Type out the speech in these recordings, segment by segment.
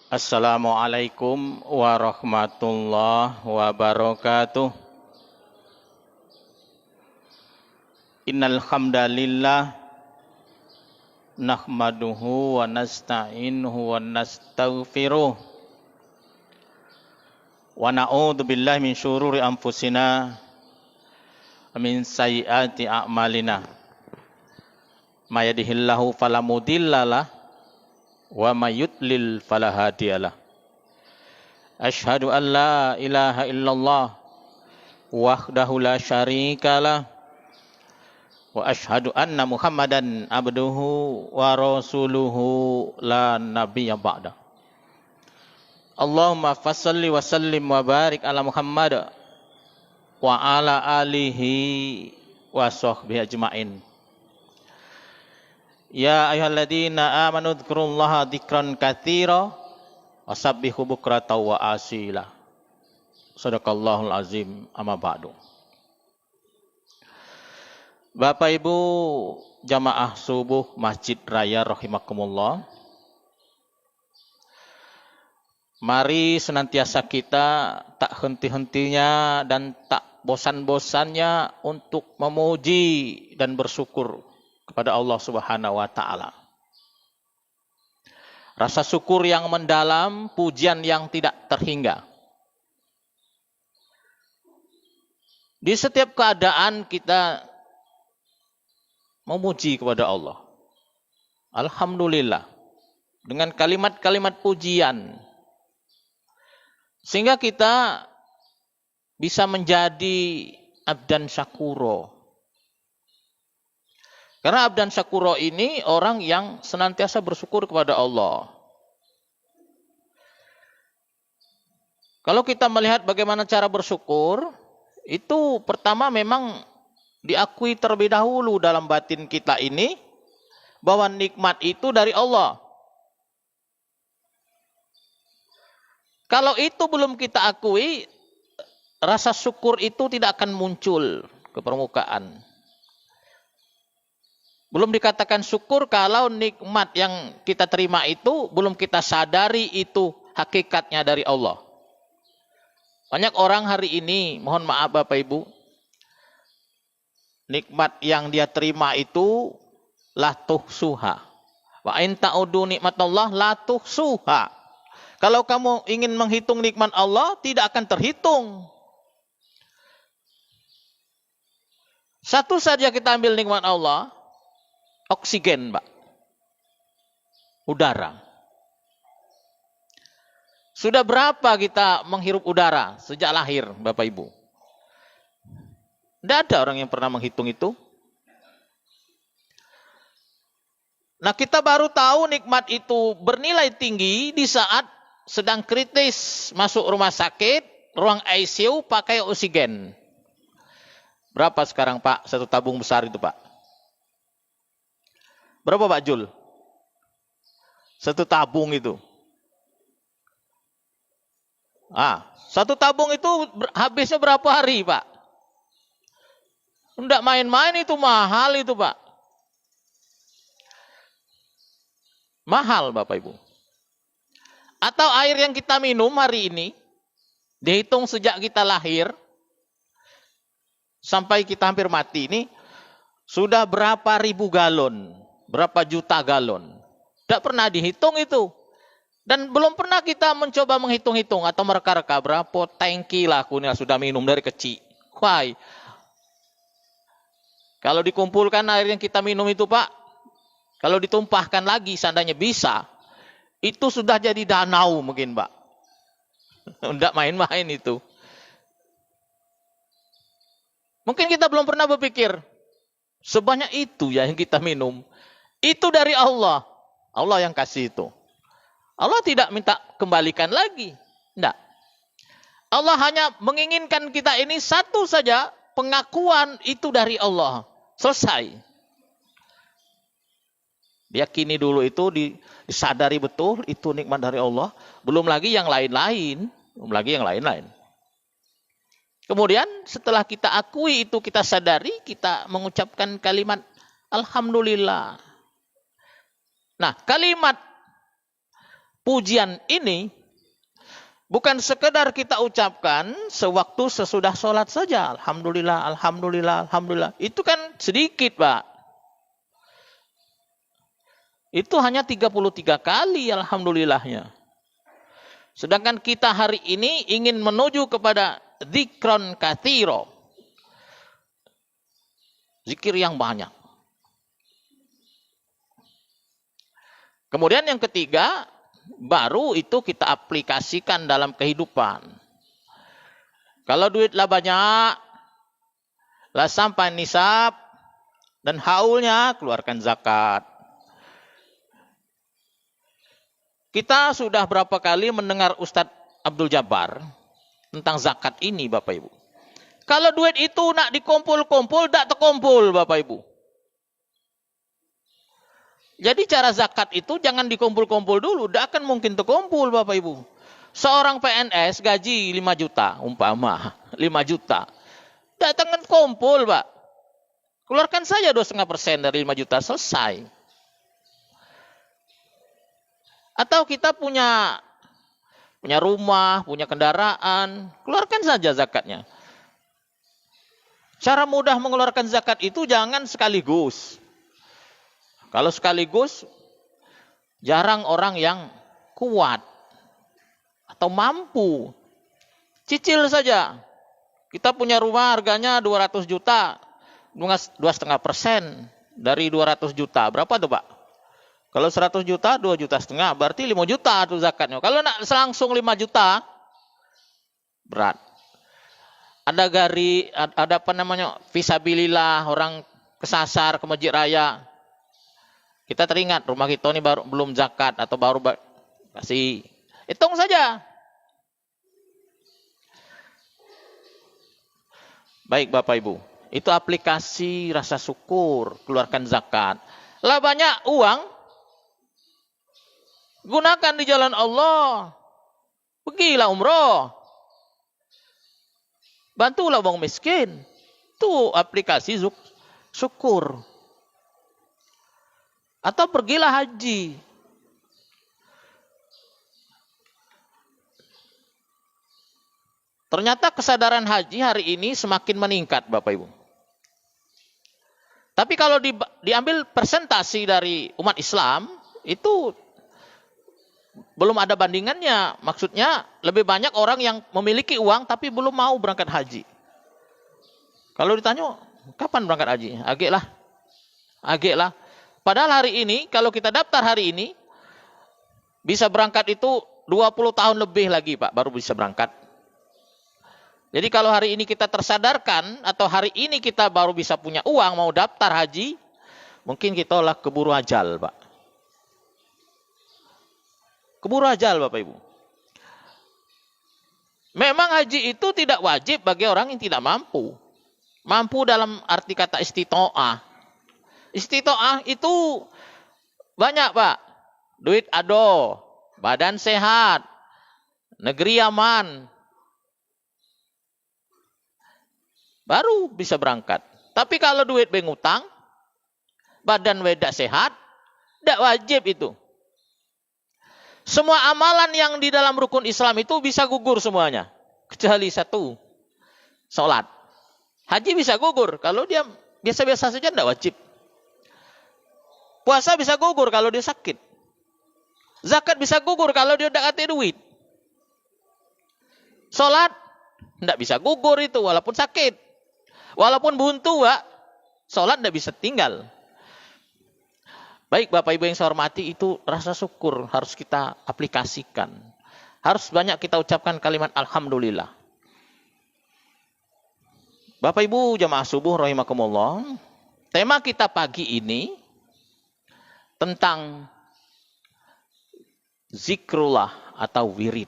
Assalamualaikum warahmatullahi wabarakatuh. Innal hamdalillah nahmaduhu wa nasta'inuhu wa nastaghfiruh wa na'udzu billahi min syururi anfusina wa min sayyiati a'malina. May yahdihillahu fala mudhillalah wa may yudlil fala hadiyalah. Asyhadu an la ilaha illallah wahdahu la syarikalah wa asyhadu anna Muhammadan abduhu wa rasuluhu la nabiyya ba'da. Allahumma fassalli wa sallim wa barik ala Muhammad wa ala alihi wa sahbihi ajmain. Ya ayyuhalladzina amanu dzkurullaha dzikran katsira wasabbihu bukratan wa asila. Shadaqallahul azim, amma ba'du. Bapak Ibu jamaah subuh Masjid Raya rahimakumullah. Mari senantiasa kita tak henti-hentinya dan tak bosan-bosannya untuk memuji dan bersyukur kepada Allah Subhanahu wa taala. Rasa syukur yang mendalam, pujian yang tidak terhingga. Di setiap keadaan kita memuji kepada Allah. Alhamdulillah. Dengan kalimat-kalimat pujian. Sehingga kita bisa menjadi abdan syakuro. Karena abdan syakuro ini orang yang senantiasa bersyukur kepada Allah. Kalau kita melihat bagaimana cara bersyukur, itu pertama memang diakui terlebih dahulu dalam batin kita ini bahwa nikmat itu dari Allah. Kalau itu belum kita akui, rasa syukur itu tidak akan muncul ke permukaan. Belum dikatakan syukur kalau nikmat yang kita terima itu belum kita sadari itu hakikatnya dari Allah. Banyak orang hari ini, mohon maaf Bapak Ibu, nikmat yang dia terima itu la tuhsuha. Wa in ta'udu nikmatallah la tuhsuha. Kalau kamu ingin menghitung nikmat Allah, tidak akan terhitung. Satu saja kita ambil nikmat Allah, oksigen, Pak. Udara. Sudah berapa kita menghirup udara sejak lahir, Bapak Ibu? Tidak ada orang yang pernah menghitung itu. Nah, kita baru tahu nikmat itu bernilai tinggi di saat sedang kritis, masuk rumah sakit, ruang ICU pakai oksigen. Berapa sekarang, Pak? Satu tabung besar itu, Pak. Berapa Pak Jul? Satu tabung itu. Satu tabung itu habisnya berapa hari, Pak? Tidak main-main, itu mahal itu, Pak. Mahal, Bapak Ibu. Atau air yang kita minum hari ini, dihitung sejak kita lahir, sampai kita hampir mati ini, sudah berapa ribu galon, berapa juta galon. Tidak pernah dihitung itu. Dan belum pernah kita mencoba menghitung-hitung atau mereka-reka berapa tangki lah aku sudah minum dari kecil. Why? Kalau dikumpulkan air yang kita minum itu, Pak, kalau ditumpahkan lagi seandainya bisa, itu sudah jadi danau mungkin, Pak. Tidak main-main itu. Mungkin kita belum pernah berpikir, sebanyak itu ya yang kita minum. Itu dari Allah. Allah yang kasih itu. Allah tidak minta kembalikan lagi. Tidak. Allah hanya menginginkan kita ini satu saja, pengakuan itu dari Allah. Selesai. Diyakini dulu itu, disadari betul itu nikmat dari Allah. Belum lagi yang lain-lain. Kemudian setelah kita akui itu, kita sadari, kita mengucapkan kalimat Alhamdulillah. Nah, kalimat pujian ini bukan sekedar kita ucapkan sewaktu sesudah sholat saja. Alhamdulillah, alhamdulillah, alhamdulillah. Itu kan sedikit, Pak. Itu hanya 33 kali alhamdulillahnya. Sedangkan kita hari ini ingin menuju kepada dzikron katsiro. Zikir yang banyak. Kemudian yang ketiga, baru itu kita aplikasikan dalam kehidupan. Kalau duitlah banyak, lah sampai nisab dan haulnya, keluarkan zakat. Kita sudah berapa kali mendengar Ustadz Abdul Jabbar tentang zakat ini, Bapak Ibu. Kalau duit itu nak dikumpul-kumpul, tak terkumpul, Bapak Ibu. Jadi cara zakat itu jangan dikumpul-kumpul dulu, tak akan mungkin terkumpul, Bapak Ibu. Seorang PNS gaji 5 juta, umpama 5 juta. Tak akan kumpul, Pak. Keluarkan saja 2,5% dari 5 juta, selesai. Atau kita punya rumah, punya kendaraan, keluarkan saja zakatnya. Cara mudah mengeluarkan zakat itu jangan sekaligus. Kalau sekaligus, jarang orang yang kuat atau mampu. Cicil saja. Kita punya rumah harganya 200 juta, 2,5% dari 200 juta. Berapa tuh, Pak? Kalau 100 juta, 2,5 juta, berarti 5 juta itu zakatnya. Kalau nak langsung 5 juta, berat. Ada apa namanya, fisabilillah, orang kesasar ke masjid raya. Kita teringat rumah kita ini baru belum zakat atau baru kasih. Hitung saja. Baik Bapak Ibu, itu aplikasi rasa syukur, keluarkan zakat. Lah banyak uang, gunakan di jalan Allah. Pergilah umroh. Bantulah orang miskin. Itu aplikasi syukur. Atau pergilah haji. Ternyata kesadaran haji hari ini semakin meningkat, Bapak Ibu. Tapi kalau diambil persentasi dari umat Islam, itu belum ada bandingannya. Maksudnya lebih banyak orang yang memiliki uang tapi belum mau berangkat haji. Kalau ditanya, kapan berangkat haji? Agek lah. Padahal hari ini, kalau kita daftar hari ini, bisa berangkat itu 20 tahun lebih lagi, Pak, baru bisa berangkat. Jadi kalau hari ini kita tersadarkan, atau hari ini kita baru bisa punya uang mau daftar haji, mungkin kita lah keburu ajal, Pak. Keburu ajal, Bapak Ibu. Memang haji itu tidak wajib bagi orang yang tidak mampu. Mampu dalam arti kata istito'ah. Istito'ah itu banyak, Pak. Duit ado, badan sehat, negeri aman. Baru bisa berangkat. Tapi kalau duit bengutang, badan wedak sehat, tidak wajib itu. Semua amalan yang di dalam rukun Islam itu bisa gugur semuanya. Kecuali satu, sholat. Haji bisa gugur. Kalau dia biasa-biasa saja tidak wajib. Puasa bisa gugur kalau dia sakit. Zakat bisa gugur kalau dia tidak ada duit. Sholat tidak bisa gugur itu walaupun sakit. Walaupun buntu, Pak, sholat tidak bisa tinggal. Baik Bapak Ibu yang saya hormati, itu rasa syukur harus kita aplikasikan. Harus banyak kita ucapkan kalimat Alhamdulillah. Bapak Ibu jamaah subuh rahimakumullah. Tema kita pagi ini tentang zikrullah atau wirid.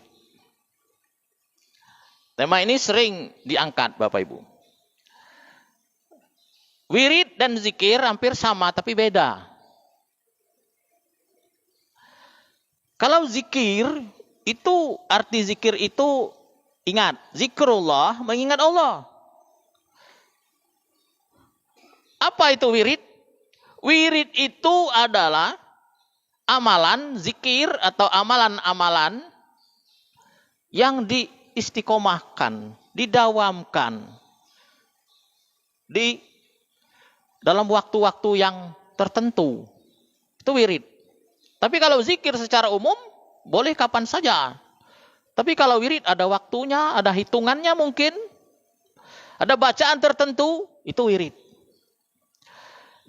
Tema ini sering diangkat Bapak Ibu. Wirid dan zikir hampir sama tapi beda. Kalau zikir itu, arti zikir itu ingat, zikrullah mengingat Allah. Apa itu wirid? Wirid itu adalah amalan zikir atau amalan-amalan yang diistiqomahkan, didawamkan di dalam waktu-waktu yang tertentu. Itu wirid. Tapi kalau zikir secara umum boleh kapan saja. Tapi kalau wirid ada waktunya, ada hitungannya mungkin. Ada bacaan tertentu, itu wirid.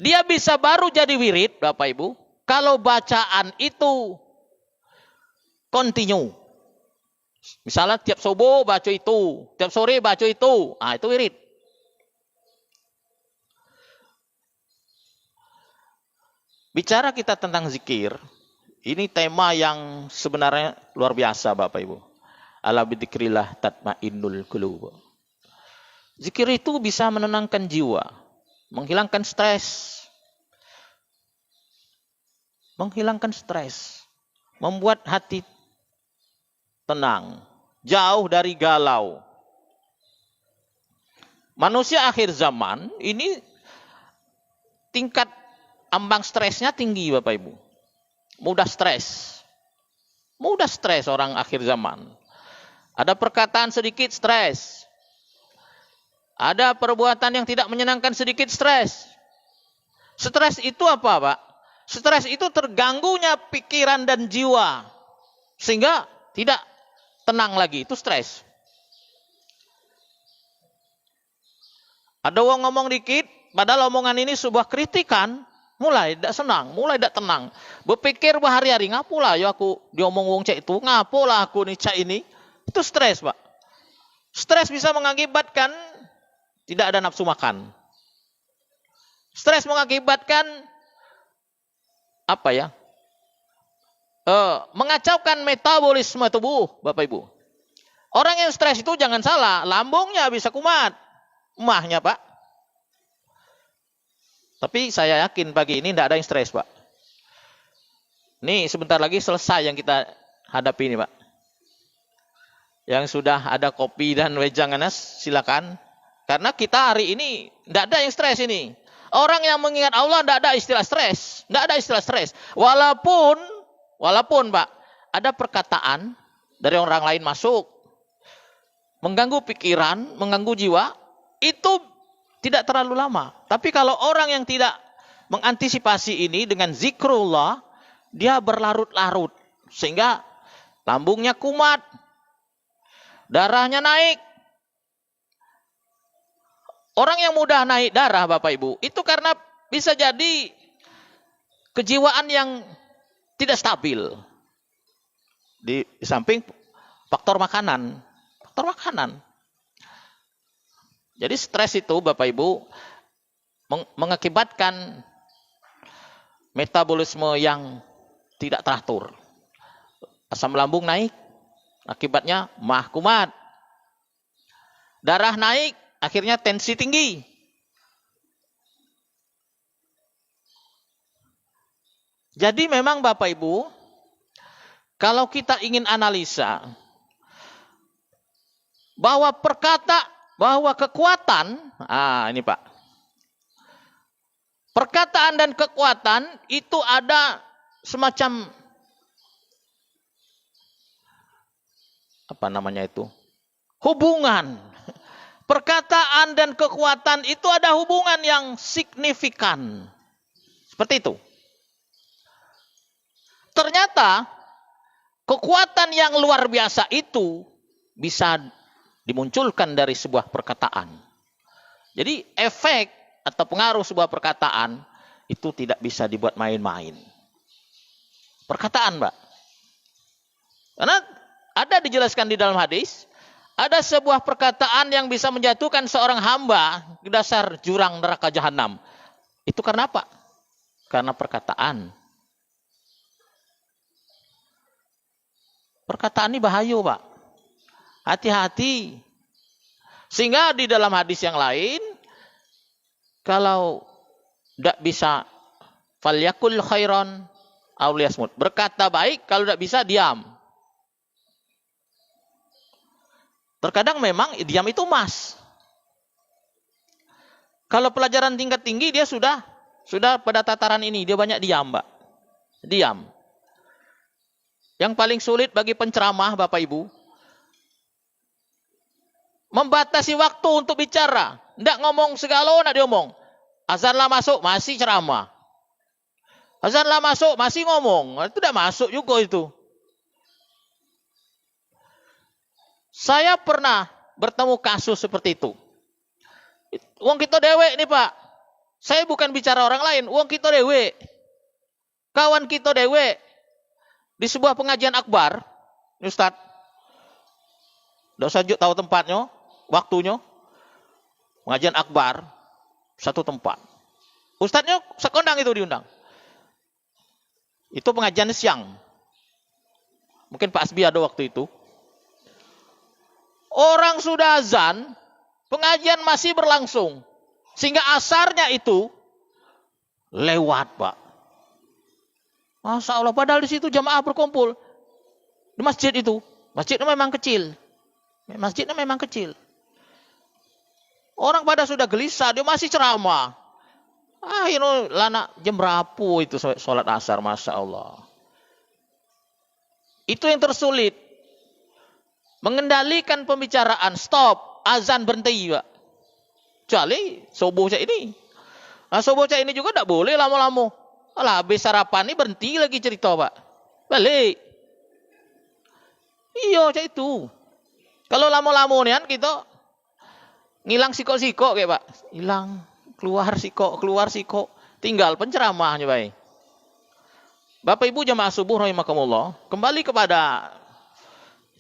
Dia bisa baru jadi wirid, Bapak Ibu, kalau bacaan itu continue. Misalnya tiap subuh baca itu, tiap sore baca itu. Ah, itu wirid. Bicara kita tentang zikir, ini tema yang sebenarnya luar biasa, Bapak Ibu. Ala bidzikrillah tatmainnul qulub. Zikir itu bisa menenangkan jiwa, menghilangkan stres. Menghilangkan stres, membuat hati tenang, jauh dari galau. Manusia akhir zaman ini tingkat ambang stresnya tinggi, Bapak Ibu. Mudah stres orang akhir zaman. Ada perkataan sedikit stres. Ada perbuatan yang tidak menyenangkan sedikit stres. Stres itu apa, Pak? Stres itu terganggunya pikiran dan jiwa. Sehingga tidak tenang lagi. Itu stres. Ada orang ngomong dikit, padahal omongan ini sebuah kritikan, mulai tidak senang, mulai tidak tenang. Berpikir berhari-hari, ngapulah ya aku diomong wong cek itu, ngapulah aku nih cak ini. Itu stres, Pak. Stres bisa mengakibatkan tidak ada nafsu makan. Stres mengakibatkan apa ya? Mengacaukan metabolisme tubuh, Bapak Ibu. Orang yang stres itu jangan salah, lambungnya bisa kumat. Emahnya, Pak. Tapi saya yakin pagi ini tidak ada yang stres, Pak. Nih sebentar lagi selesai yang kita hadapi ini, Pak. Yang sudah ada kopi dan wejanganas, silakan. Karena kita hari ini tidak ada yang stres ini. Orang yang mengingat Allah tidak ada istilah stres. Tidak ada istilah stres. Walaupun Pak, ada perkataan dari orang lain masuk. Mengganggu pikiran, mengganggu jiwa. Itu tidak terlalu lama. Tapi kalau orang yang tidak mengantisipasi ini dengan zikrullah, dia berlarut-larut. Sehingga lambungnya kumat. Darahnya naik. Orang yang mudah naik darah, Bapak Ibu, itu karena bisa jadi kejiwaan yang tidak stabil. Di samping faktor makanan. Faktor makanan. Jadi stres itu, Bapak Ibu, mengakibatkan metabolisme yang tidak teratur. Asam lambung naik, akibatnya mah kumat. Darah naik, akhirnya tensi tinggi. Jadi memang Bapak Ibu, kalau kita ingin analisa bahwa kekuatan, ini Pak. Perkataan dan kekuatan itu ada semacam apa namanya itu? Hubungan. Perkataan dan kekuatan itu ada hubungan yang signifikan. Seperti itu. Ternyata kekuatan yang luar biasa itu bisa dimunculkan dari sebuah perkataan. Jadi efek atau pengaruh sebuah perkataan itu tidak bisa dibuat main-main. Perkataan, Mbak. Karena ada dijelaskan di dalam hadis, ada sebuah perkataan yang bisa menjatuhkan seorang hamba ke dasar jurang neraka jahanam. Itu karena apa? Karena perkataan. Perkataan ini bahaya, Pak. Hati-hati. Sehingga di dalam hadis yang lain, kalau tidak bisa, falyakul khairan aw liyasmut. Berkata baik, kalau tidak bisa, diam. Terkadang memang diam itu emas. Kalau pelajaran tingkat tinggi dia sudah pada tataran ini, dia banyak diam, Mbak. Diam. Yang paling sulit bagi penceramah, Bapak Ibu, membatasi waktu untuk bicara. Tidak ngomong segala, tidak diomong. Azanlah masuk, masih ceramah. Azanlah masuk, masih ngomong. Itu tidak masuk juga itu. Saya pernah bertemu kasus seperti itu. Uang kita dewek nih Pak. Saya bukan bicara orang lain. Uang kita dewek. Kawan kita dewek. Di sebuah pengajian akbar. Ini Ustaz. Tidak usah tahu tempatnya. Waktunya. Pengajian akbar. Satu tempat. Ustaznya sekondang itu diundang. Itu pengajian siang. Mungkin Pak Asbi ada waktu itu. Orang sudah azan, pengajian masih berlangsung. Sehingga asarnya itu lewat, Pak. Masya Allah, padahal di situ jamaah berkumpul. Di masjid itu. Masjidnya memang kecil. Masjidnya memang kecil. Orang pada sudah gelisah, dia masih ceramah. Ini lana jam berapa itu sholat asar, Masya Allah. Itu yang tersulit. Mengendalikan pembicaraan, stop, azan berhenti, Pak. Kecuali subuh cak ini. Nah, subuh cak ini juga tidak boleh lama-lama. Alah, habis sarapan ini berhenti lagi cerita, Pak. Balik. Iya, cak itu. Kalau lama-lama nih kan kita ngilang sikok-sikok kayak Pak. Hilang, keluar sikok. Tinggal penceramahnya, Pak. Bapak Ibu jamaah subuh rahimakumullah, kembali kepada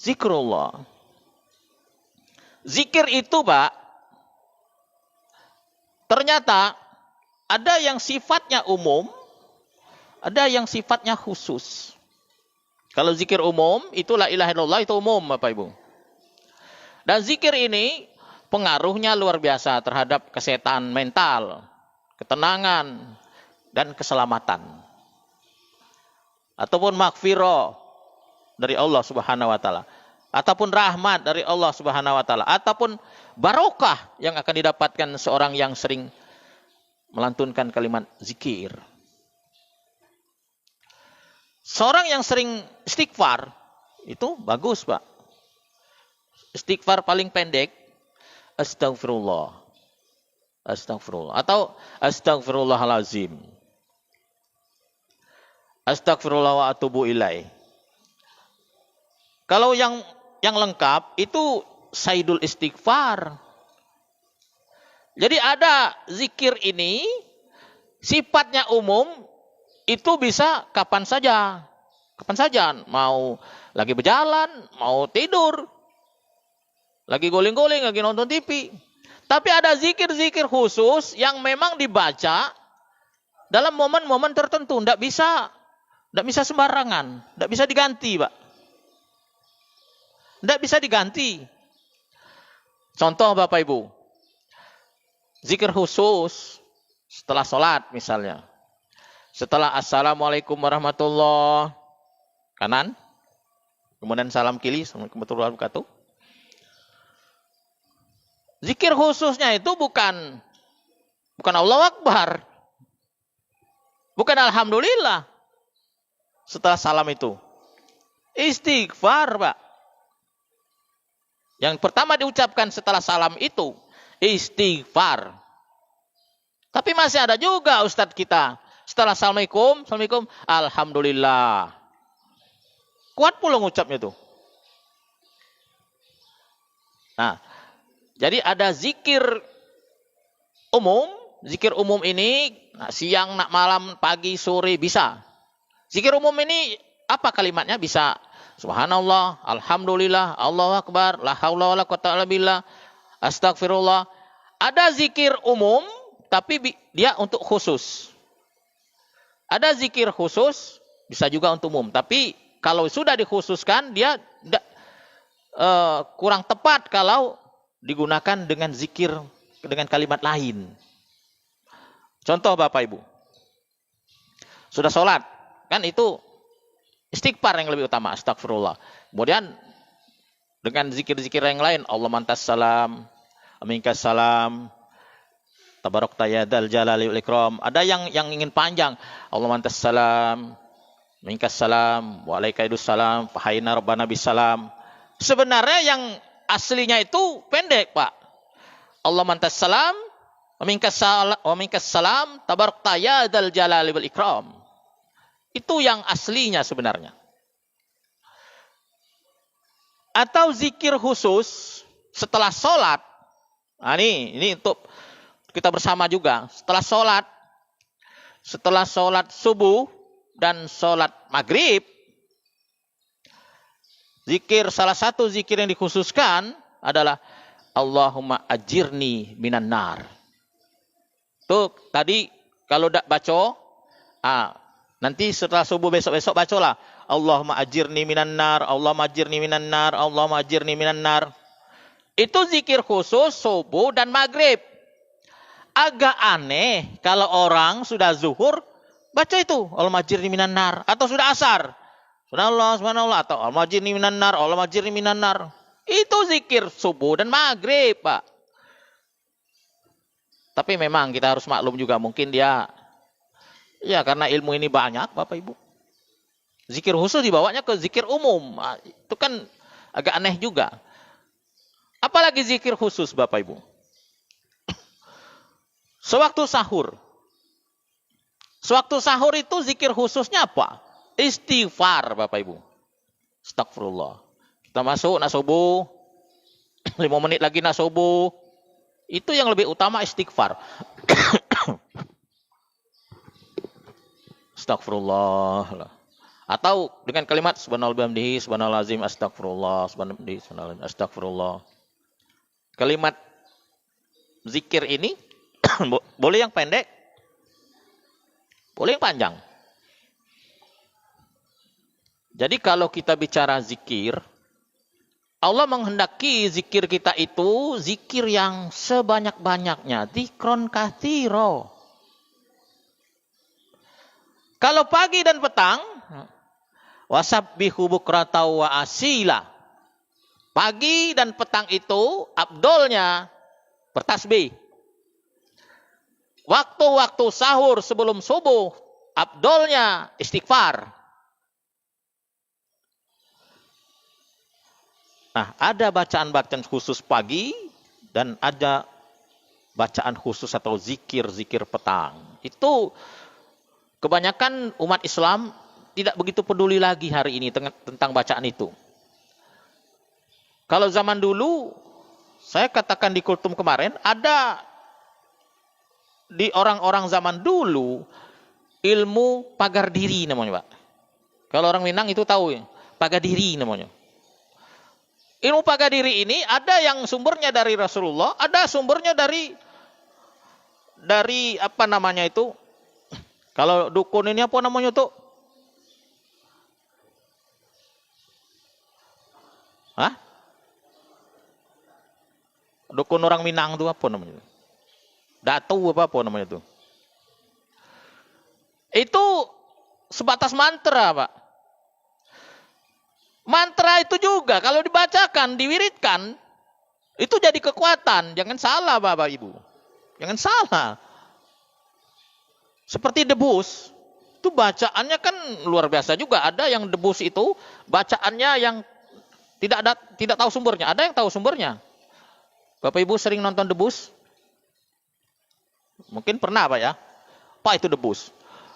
zikrullah. Zikir itu, Pak, ternyata ada yang sifatnya umum, ada yang sifatnya khusus. Kalau zikir umum, itu la ilaha illallah, itu umum, Bapak Ibu. Dan zikir ini pengaruhnya luar biasa terhadap kesehatan mental, ketenangan, dan keselamatan. Ataupun maghfirah dari Allah Subhanahu wa taala, ataupun rahmat dari Allah Subhanahu wa taala, ataupun barokah yang akan didapatkan seorang yang sering melantunkan kalimat zikir. Seorang yang sering istighfar itu bagus, Pak. Istighfar paling pendek astagfirullah. Astagfirullah atau astagfirullahalazim. Astagfirullah wa atubu ilaih. Kalau yang lengkap itu sayyidul istighfar. Jadi ada zikir ini sifatnya umum, itu bisa kapan saja. Kapan saja, mau lagi berjalan, mau tidur, lagi guling-guling, lagi nonton TV. Tapi ada zikir-zikir khusus yang memang dibaca dalam momen-momen tertentu, tidak bisa sembarangan, tidak bisa diganti, Pak. Tidak bisa diganti. Contoh Bapak Ibu, zikir khusus setelah sholat misalnya. Setelah assalamualaikum warahmatullahi kanan, kemudian salam kiri, assalamualaikum warahmatullahi wabarakatuh. Zikir khususnya itu bukan Allahu Akbar, bukan alhamdulillah. Setelah salam itu istighfar, Pak. Yang pertama diucapkan setelah salam itu istighfar. Tapi masih ada juga ustadz kita setelah assalamualaikum, alhamdulillah. Kuat pula ngucapnya tuh. Nah, jadi ada zikir umum. Zikir umum ini siang, malam, pagi, sore bisa. Zikir umum ini apa kalimatnya? Bisa subhanallah, alhamdulillah, Allahu akbar, la haula wala quwwata illa billah, astagfirullah. Ada zikir umum tapi dia untuk khusus. Ada zikir khusus bisa juga untuk umum, tapi kalau sudah dikhususkan dia kurang tepat kalau digunakan dengan zikir dengan kalimat lain. Contoh Bapak Ibu, sudah sholat, kan itu istighfar yang lebih utama, astagfirullah. Kemudian dengan zikir-zikir yang lain, Allah mantas salam, aminkas salam, tabarak tayadal jalali wal ikram. Ada yang ingin panjang, Allah mantas salam, Minkas salam, waalaikumsalam, fahayna rabbana bisalam. Sebenarnya yang aslinya itu pendek, Pak. Allah mantas salam, wa minkas salam, tabarakta ya dzal jalali wal ikram. Itu yang aslinya sebenarnya. Atau zikir khusus setelah sholat. Nah, ini untuk kita bersama juga. Setelah sholat subuh dan sholat maghrib, salah satu zikir yang dikhususkan adalah Allahumma ajirni minan nar. Tuh tadi kalau tidak baca, nanti setelah subuh besok bacalah Allahumma ajirni minan nar, Allahumma ajirni minan nar, Allahumma ajirni minan nar. Itu zikir khusus subuh dan maghrib. Agak aneh kalau orang sudah zuhur baca itu Allahumma ajirni minan nar, atau sudah asar subhanallah atau Allahumma ajirni minan nar, Allahumma ajirni minan nar. Itu zikir subuh dan maghrib, Pak. Tapi memang kita harus maklum juga, mungkin dia ya karena ilmu ini banyak, Bapak Ibu. Zikir khusus dibawanya ke zikir umum. Itu kan agak aneh juga. Apalagi zikir khusus, Bapak Ibu. Sewaktu sahur. Sewaktu sahur itu zikir khususnya apa? Istighfar, Bapak Ibu. Astagfirullah. Kita masuk nak subuh. 5 menit lagi nak subuh. Itu yang lebih utama istighfar. Astagfirullah. Atau dengan kalimat subhanallah bihamdihi, subhanallah azim, astagfirullah, subhanallah, astagfirullah. Kalimat zikir ini boleh yang pendek, boleh yang panjang. Jadi kalau kita bicara zikir, Allah menghendaki zikir kita itu zikir yang sebanyak-banyaknya, dzikron katsiro. Kalau pagi dan petang, wasabbihu bukrata wa asila. Pagi dan petang itu afdolnya bertasbih. Waktu-waktu sahur sebelum subuh, afdolnya istighfar. Nah, ada bacaan-bacaan khusus pagi dan ada bacaan khusus atau zikir-zikir petang. Itu kebanyakan umat Islam tidak begitu peduli lagi hari ini tentang bacaan itu. Kalau zaman dulu, saya katakan di kultum kemarin, ada di orang-orang zaman dulu ilmu pagar diri namanya, Pak. Kalau orang Minang itu tahu ya, pagar diri namanya. Ilmu pagar diri ini ada yang sumbernya dari Rasulullah, ada sumbernya dari apa namanya itu? Kalau dukun ini apa namanya tuh? Hah? Dukun orang Minang itu apa namanya? Datu apa namanya itu? Itu sebatas mantra, Pak. Mantra itu juga kalau dibacakan, diwiridkan, itu jadi kekuatan. Jangan salah, Bapak Ibu. Jangan salah. Seperti debus, itu bacaannya kan luar biasa juga. Ada yang debus itu bacaannya yang tidak tahu sumbernya. Ada yang tahu sumbernya. Bapak Ibu sering nonton debus? Mungkin pernah, Pak ya? Pak, itu debus.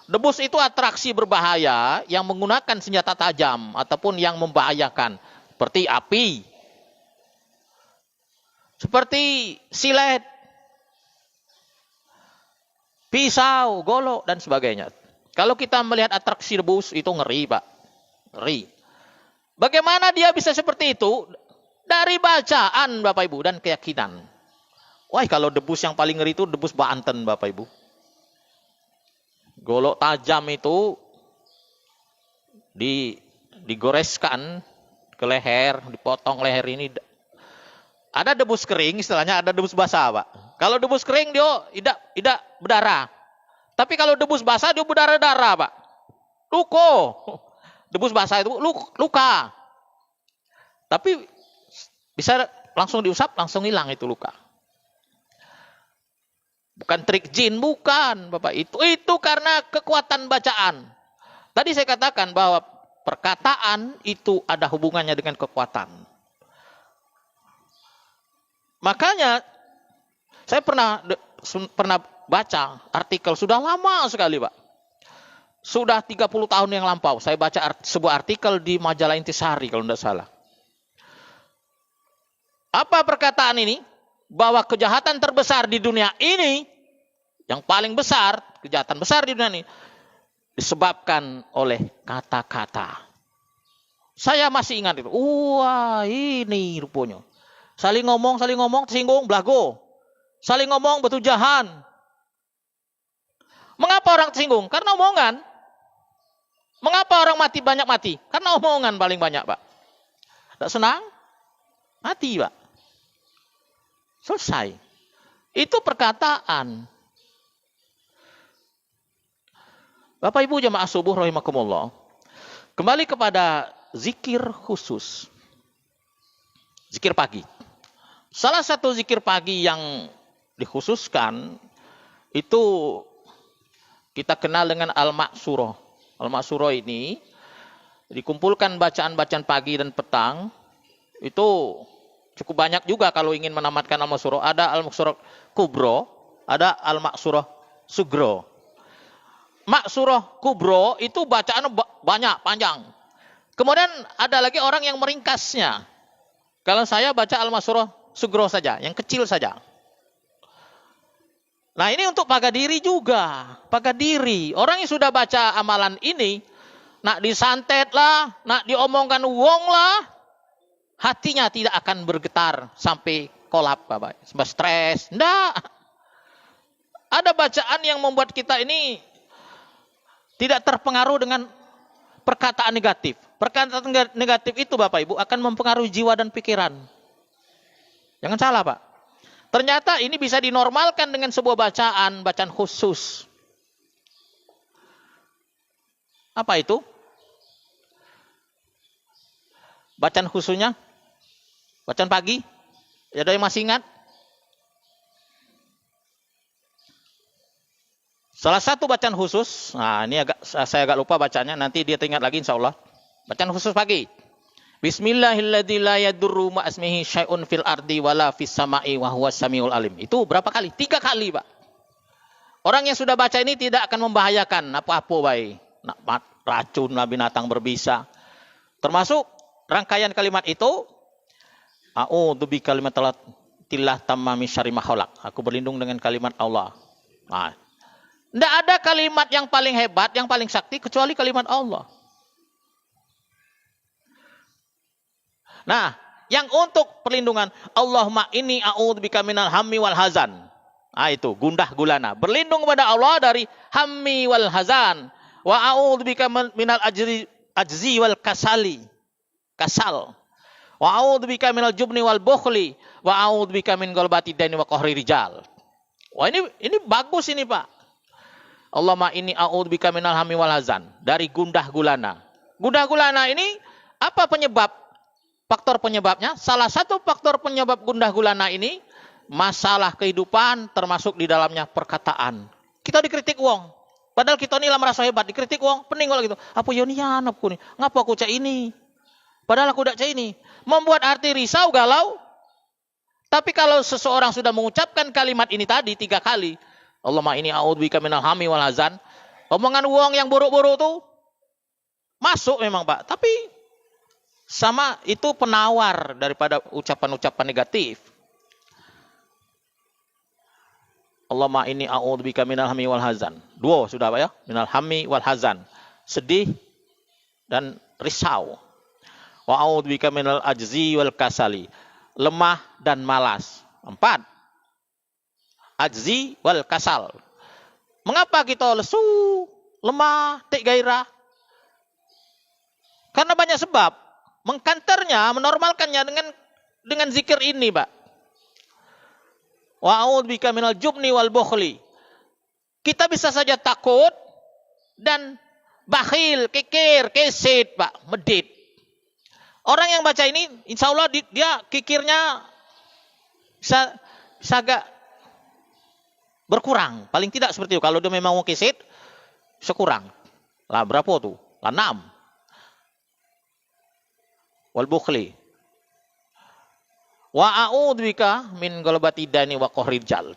Debus itu atraksi berbahaya yang menggunakan senjata tajam ataupun yang membahayakan. Seperti api. Seperti silet. Pisau, golok, dan sebagainya. Kalau kita melihat atraksi debus itu ngeri, Pak. Ngeri. Bagaimana dia bisa seperti itu? Dari bacaan, Bapak Ibu, dan keyakinan. Wah, kalau debus yang paling ngeri itu debus Banten, Bapak Ibu. Golok tajam itu digoreskan ke leher, dipotong leher ini. Ada debus kering, istilahnya ada debus basah, Pak. Kalau debus kering dia tidak berdarah. Tapi kalau debus basah dia berdarah-darah, Pak. Luko. Debus basah itu luka. Tapi bisa langsung diusap, langsung hilang itu luka. Bukan trik jin, bukan, Bapak. Itu karena kekuatan bacaan. Tadi saya katakan bahwa perkataan itu ada hubungannya dengan kekuatan. Makanya saya pernah baca artikel, sudah lama sekali Pak. Sudah 30 tahun yang lampau. Saya baca sebuah artikel di majalah Intisari kalau tidak salah. Apa perkataan ini? Bahwa kejahatan terbesar di dunia ini, yang paling besar, kejahatan besar di dunia ini, disebabkan oleh kata-kata. Saya masih ingat itu. Wah, ini rupanya. Saling ngomong, tersinggung, belago. Saling ngomong, betujahan. Mengapa orang tersinggung? Karena omongan. Mengapa orang banyak mati? Karena omongan paling banyak, Pak. Tidak senang? Mati, Pak. Selesai. Itu perkataan. Bapak Ibu jamaah subuh rahimakumullah. Kembali kepada zikir khusus. Zikir pagi. Salah satu zikir pagi yang dikhususkan itu kita kenal dengan Al-Ma'surah. Al-Ma'surah ini dikumpulkan bacaan-bacaan pagi dan petang. Itu cukup banyak juga kalau ingin menamatkan Al-Ma'surah. Ada Al-Ma'surah Kubro, ada Al-Ma'surah Sugro. Ma'surah Kubro itu bacaan banyak, panjang. Kemudian ada lagi orang yang meringkasnya. Kalau saya baca Al-Ma'surah Sugro saja, yang kecil saja. Nah ini untuk paga diri juga. Paga diri. Orang yang sudah baca amalan ini, nak disantet lah, nak diomongkan uang lah, hatinya tidak akan bergetar sampai kolap, Bapak. Sampai stres. Tidak. Ada bacaan yang membuat kita ini tidak terpengaruh dengan perkataan negatif. Perkataan negatif itu Bapak Ibu akan mempengaruhi jiwa dan pikiran. Jangan salah Pak. Ternyata ini bisa dinormalkan dengan sebuah bacaan khusus. Apa itu? Bacaan khususnya? Bacaan pagi? Ada yang masih ingat? Salah satu bacaan khusus, nah ini saya agak lupa bacanya, nanti dia ingat lagi insya Allah. Bacaan khusus pagi. Bismillahilladzi la yadurru ma'asmihi syai'un fil ardi wala fis sama'i wa huwas samiul alim. Itu berapa kali? 3 kali, Pak. Orang yang sudah baca ini tidak akan membahayakan apa-apa baik. Nak racun lah binatang berbisa. Termasuk rangkaian kalimat itu, a'udzu bi kalimatillah tammami syarri ma khalaq. Aku berlindung dengan kalimat Allah. Nah, tidak ada kalimat yang paling hebat, yang paling sakti kecuali kalimat Allah. Nah, yang untuk perlindungan Allahumma inni a'udzubika minal hammi wal hazan. Ah itu gundah gulana. Berlindung kepada Allah dari hammi wal hazan. Wa a'udzubika minal ajzi wal kasali. Kasal. Wa a'udzubika minal jubni wal bukhli. Wa a'udzubika min ghalbati daini wa qahri rijal. Wah ini bagus ini Pak. Allahumma inni a'udzubika minal hammi wal hazan. Dari gundah gulana. Gundah gulana ini apa penyebab? Faktor penyebabnya, salah satu faktor penyebab gundah gulana ini, masalah kehidupan termasuk di dalamnya perkataan. Kita dikritik uang. Padahal kita ini lah merasa hebat, dikritik uang, pening kalau gitu. Apa yonian aku nih? Ngapa aku cak ini? Padahal aku tidak cak ini. Membuat hati risau, galau. Tapi kalau seseorang sudah mengucapkan kalimat ini tadi 3 kali, Allahumma inni a'udzubika minal hammi wal hazan. Omongan uang yang buruk-buruk tuh masuk memang Pak, tapi sama itu penawar daripada ucapan-ucapan negatif. Allahumma inni a'udzubika minal hammi wal hazan. 2 sudah Pak ya, minal hammi wal hazan. Sedih dan risau. Wa a'udzubika minal ajzi wal kasali. Lemah dan malas. 4. Ajzi wal kasal. Mengapa kita lesu, lemah, tak gairah? Karena banyak sebab. Mengkanternya, menormalkannya dengan zikir ini, Pak. Wa a'udzubika minal jubni wal bukhli. Kita bisa saja takut dan bakhil, kikir, kesit, Pak, medit. Orang yang baca ini, insya Allah dia kikirnya bisa agak berkurang. Paling tidak seperti itu. Kalau dia memang mau kesit, sekurang. Lah berapa tuh? Lanam. Wal bukhli. Wa a'udzubika min ghalabati dani wa qahril rijal.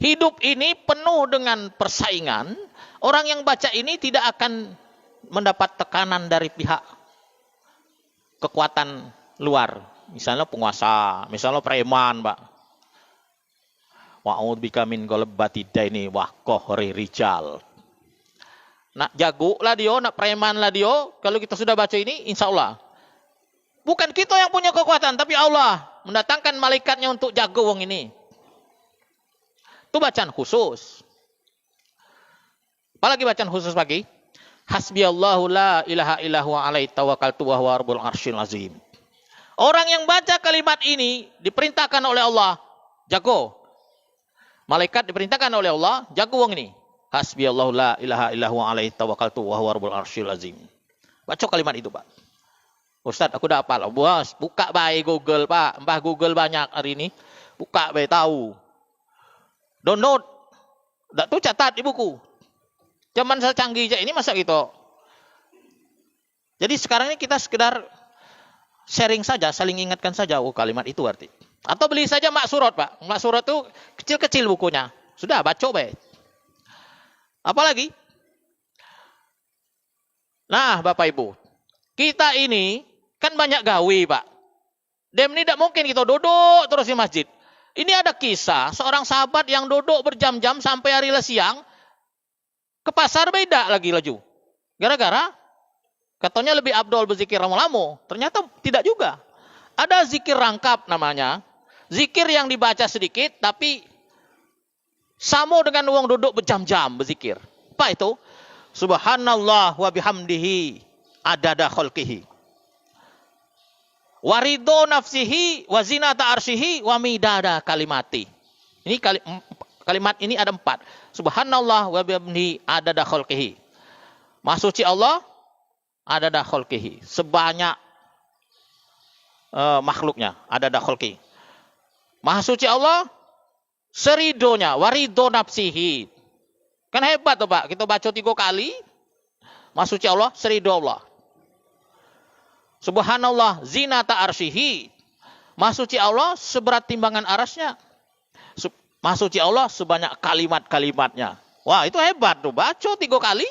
Hidup ini penuh dengan persaingan. Orang yang baca ini tidak akan mendapat tekanan dari pihak kekuatan luar. Misalnya penguasa, misalnya preman, Pak. Wa a'udzubika min ghalabati dani wa qahril rijal. Nak jago lah dia, nak preman lah dia. Kalau kita sudah baca ini, insya Allah. Bukan kita yang punya kekuatan, tapi Allah mendatangkan malaikatnya untuk jago wong ini. Itu bacaan khusus. Apalagi bacaan khusus lagi? Hasbiyallahu la ilaha illahu alaihi tawakkaltu wa huwa rabbul arsyil azim. Orang yang baca kalimat ini diperintahkan oleh Allah, jago. Malaikat diperintahkan oleh Allah, jago wong ini. Hasbiyallahu la ilaha illahu alaihi tawakkaltu wa huwa rabbul arsyil azim. Baca kalimat itu, Pak. Ustaz, aku dah hafal. Bos, buka baik Google, Pak. Mbah Google banyak hari ini. Buka baik tahu. Download. Tak tu catat di buku. Zaman saya canggih je ini masa gitu. Jadi sekarang ini kita sekedar sharing saja, saling ingatkan saja. Oh, kalimat itu arti. Atau beli saja mak surat, Pak. Mak surat itu kecil-kecil bukunya. Sudah, baca baik. Apalagi? Nah, Bapak Ibu. Kita ini kan banyak gawe, Pak. Dem ini tidak mungkin kita duduk terus di masjid. Ini ada kisah seorang sahabat yang duduk berjam-jam sampai hari siang. Ke pasar beda lagi laju. Gara-gara katanya lebih abdol berzikir lama-lama. Ternyata tidak juga. Ada zikir rangkap namanya. Zikir yang dibaca sedikit tapi sama dengan uang duduk berjam-jam berzikir. Apa itu? Subhanallah wa bihamdihi adada khalqihi. Warido nafsihi wa zinata arsyihi wa midada kalimati. Ini kalimat ini ada 4. Subhanallah wa bihamdihi adada khalqihi. Maha suci Allah adada khalqihi. Sebanyak makhluknya adada khalqihi. Maha suci Allah seridonya warido nafsihi. Kan hebat tuh, Pak. Kita baca 3 kali. Maha suci Allah serido Allah. Subhanallah zinata arsyihi. Maha suci Allah seberat timbangan arasnya. Maha suci Allah sebanyak kalimat-kalimatnya. Wah, itu hebat tuh. Baca 3 kali.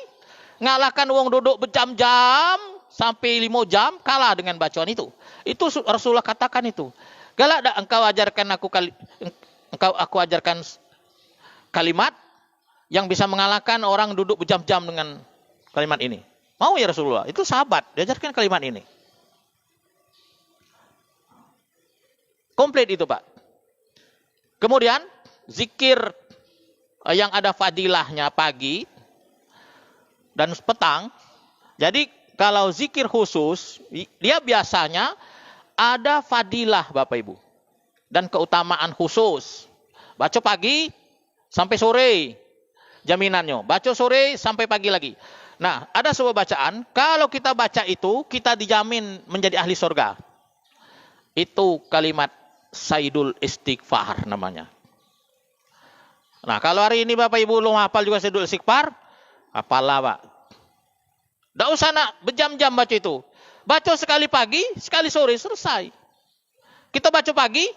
Ngalahkan uang duduk berjam-jam sampai 5 jam kalah dengan bacaan itu. Itu Rasulullah katakan itu. Galak dak engkau ajarkan aku ajarkan kalimat yang bisa mengalahkan orang duduk berjam-jam dengan kalimat ini. Mau ya Rasulullah? Itu sahabat diajarkan kalimat ini. Komplit itu, Pak. Kemudian zikir yang ada fadilahnya pagi dan petang. Jadi kalau zikir khusus, dia biasanya ada fadilah, Bapak Ibu. Dan keutamaan khusus. Baca pagi sampai sore. Jaminannya. Baca sore sampai pagi lagi. Nah, ada sebuah bacaan. Kalau kita baca itu, kita dijamin menjadi ahli surga. Itu kalimat Sayyidul Istighfar namanya. Nah, kalau hari ini Bapak Ibu belum hafal juga Sayyidul Istighfar, hafalah, Pak. Tidak usah nak berjam-jam baca itu. Baca sekali pagi, sekali sore, selesai. Kita baca pagi,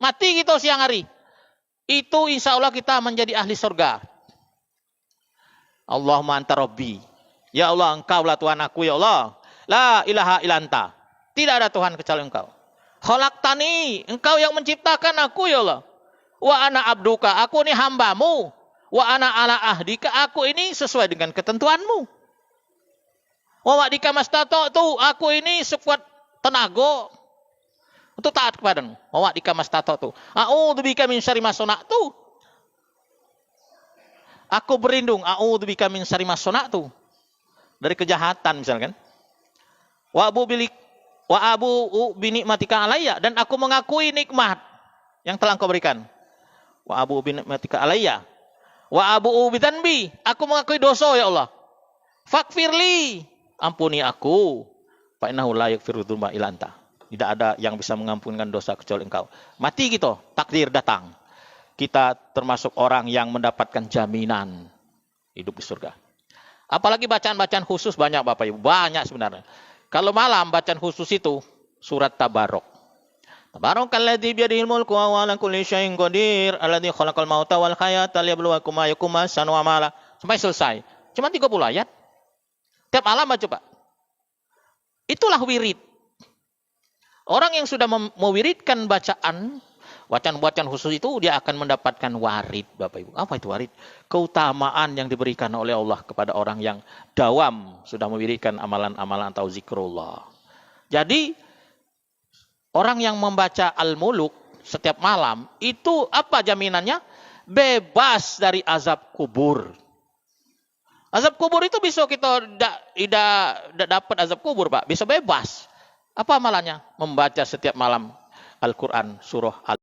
mati kita siang hari. Itu insya Allah kita menjadi ahli surga. Allahumma anta rabbi. Ya Allah, engkau lah Tuhan aku, ya Allah. La ilaha ilanta. Tidak ada Tuhan kecuali engkau. Khalaqtani, engkau yang menciptakan aku, ya Allah. Wa ana abduka, aku ini hambamu. Wa ana ala ahdika, aku ini sesuai dengan ketentuanmu. Wa wa'dika mastata'tu, aku ini sekuat tenaga untuk taat kepadamu. Wa wa'dika mastata'tu. A'udzubika min syarri ma sana'tu. Aku berlindung, a'udzubika min syarri ma sana'tu. Dari kejahatan misalkan. Wa abu binikmatika alayya, dan aku mengakui nikmat yang telah Engkau berikan. Wa abu binikmatika alayya. Wa abu bidzanbi, aku mengakui dosa ya Allah. Faghfirli, ampuni aku. Fa innahu la yaghfiru dzunuba illa anta. Tidak ada yang bisa mengampunkan dosa kecuali Engkau. Mati kita, takdir datang. Kita termasuk orang yang mendapatkan jaminan hidup di surga. Apalagi bacaan-bacaan khusus banyak Bapak Ibu, banyak sebenarnya. Kalau malam bacaan khusus itu surat Tabarok. Tabarokalladzi biyadihil mulku wa huwa ala kulli syai'in qadir, alladzi khalaqal mauta wal hayata liyabluwakum ayyukum ahsanu amala. Sampai selesai. Cuma 30 ayat. Tiap malam baca, Pak. Itulah wirid. Orang yang sudah mewiridkan bacaan khusus itu, dia akan mendapatkan warid, Bapak Ibu. Apa itu warid? Keutamaan yang diberikan oleh Allah kepada orang yang dawam sudah mewiridkan amalan-amalan atau zikrullah. Jadi orang yang membaca Al-Muluk setiap malam, itu apa jaminannya? Bebas dari azab kubur. Azab kubur itu bisa kita tidak dapat azab kubur, Pak. Bisa bebas. Apa amalannya? Membaca setiap malam Al-Quran, surah Al